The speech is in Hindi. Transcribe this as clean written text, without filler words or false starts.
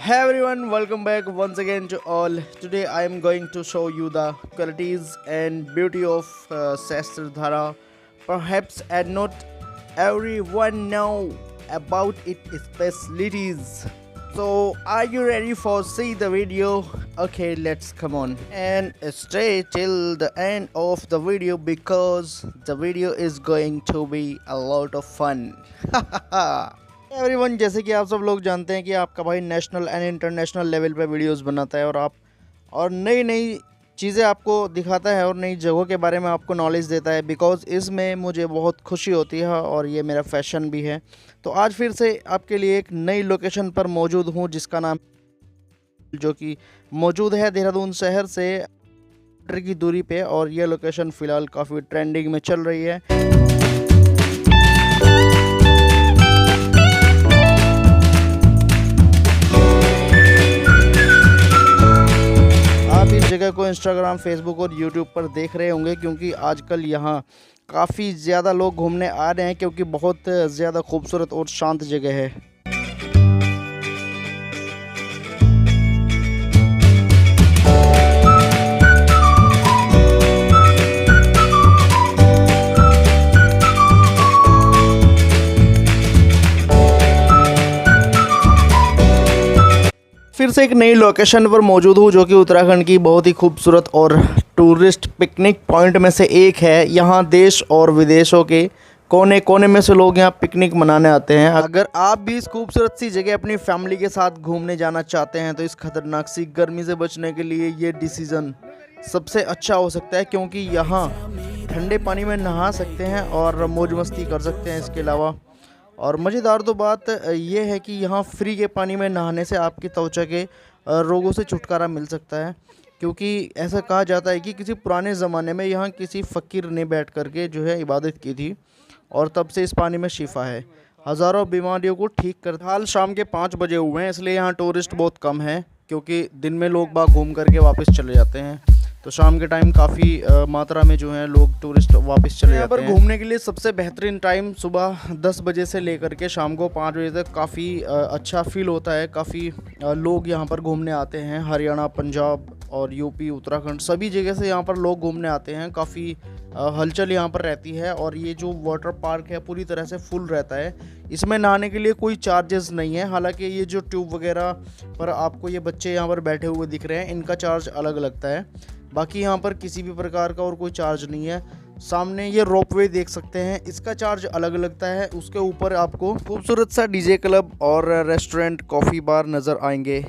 Hey everyone, welcome back once again to all. Today I am going to show you the qualities and beauty of Sahastradhara. Perhaps and not everyone know about its specialties. So are you ready for see the video? Okay, let's come on and stay till the end of the video because the video is going to be a lot of fun. Everyone, जैसे कि आप सब लोग जानते हैं कि आपका भाई नेशनल एंड इंटरनेशनल लेवल पे वीडियोस बनाता है और नई नई चीज़ें आपको दिखाता है और नई जगहों के बारे में आपको नॉलेज देता है। बिकॉज़ इसमें मुझे बहुत खुशी होती है और ये मेरा फैशन भी है। तो आज फिर से आपके लिए एक नई लोकेशन पर मौजूद हूँ जिसका नाम जो कि मौजूद है देहरादून शहर से की दूरी पे, और ये लोकेशन फ़िलहाल काफ़ी ट्रेंडिंग में चल रही है। इस जगह को इंस्टाग्राम, फेसबुक और यूट्यूब पर देख रहे होंगे क्योंकि आजकल यहाँ काफ़ी ज़्यादा लोग घूमने आ रहे हैं क्योंकि बहुत ज़्यादा खूबसूरत और शांत जगह है। फिर से एक नई लोकेशन पर मौजूद हूँ जो कि उत्तराखंड की बहुत ही खूबसूरत और टूरिस्ट पिकनिक पॉइंट में से एक है। यहाँ देश और विदेशों के कोने कोने में से लोग यहाँ पिकनिक मनाने आते हैं। अगर आप भी इस खूबसूरत सी जगह अपनी फैमिली के साथ घूमने जाना चाहते हैं तो इस खतरनाक सी गर्मी से बचने के लिए ये डिसीज़न सबसे अच्छा हो सकता है क्योंकि यहाँ ठंडे पानी में नहा सकते हैं और मौज मस्ती कर सकते हैं। इसके अलावा और मज़ेदार तो बात यह है कि यहाँ फ्री के पानी में नहाने से आपकी त्वचा के रोगों से छुटकारा मिल सकता है क्योंकि ऐसा कहा जाता है कि किसी पुराने ज़माने में यहाँ किसी फ़कीर ने बैठ करके जो है इबादत की थी और तब से इस पानी में शिफा है। हज़ारों बीमारियों को ठीक करता है। हाल शाम के 5 बजे हुए हैं इसलिए यहाँ टूरिस्ट बहुत कम है क्योंकि दिन में लोग बाग घूम करके वापस चले जाते हैं। तो शाम के टाइम काफ़ी मात्रा में जो है लोग टूरिस्ट वापस चले जाते हैं। घूमने के लिए सबसे बेहतरीन टाइम सुबह 10 बजे से लेकर के शाम को 5 बजे तक काफ़ी अच्छा फील होता है। काफ़ी लोग यहाँ पर घूमने आते हैं। हरियाणा, पंजाब और यूपी, उत्तराखंड सभी जगह से यहाँ पर लोग घूमने आते हैं। काफ़ी हलचल यहाँ पर रहती है और ये जो वाटर पार्क है पूरी तरह से फुल रहता है। इसमें नहाने के लिए कोई चार्जेस नहीं है। हालांकि ये जो ट्यूब वगैरह पर आपको ये बच्चे यहाँ पर बैठे हुए दिख रहे हैं इनका चार्ज अलग लगता है। बाकी यहाँ पर किसी भी प्रकार का और कोई चार्ज नहीं है। सामने ये रोपवे देख सकते हैं, इसका चार्ज अलग लगता है। उसके ऊपर आपको खूबसूरत सा डीजे क्लब और रेस्टोरेंट, कॉफ़ी बार नज़र आएंगे।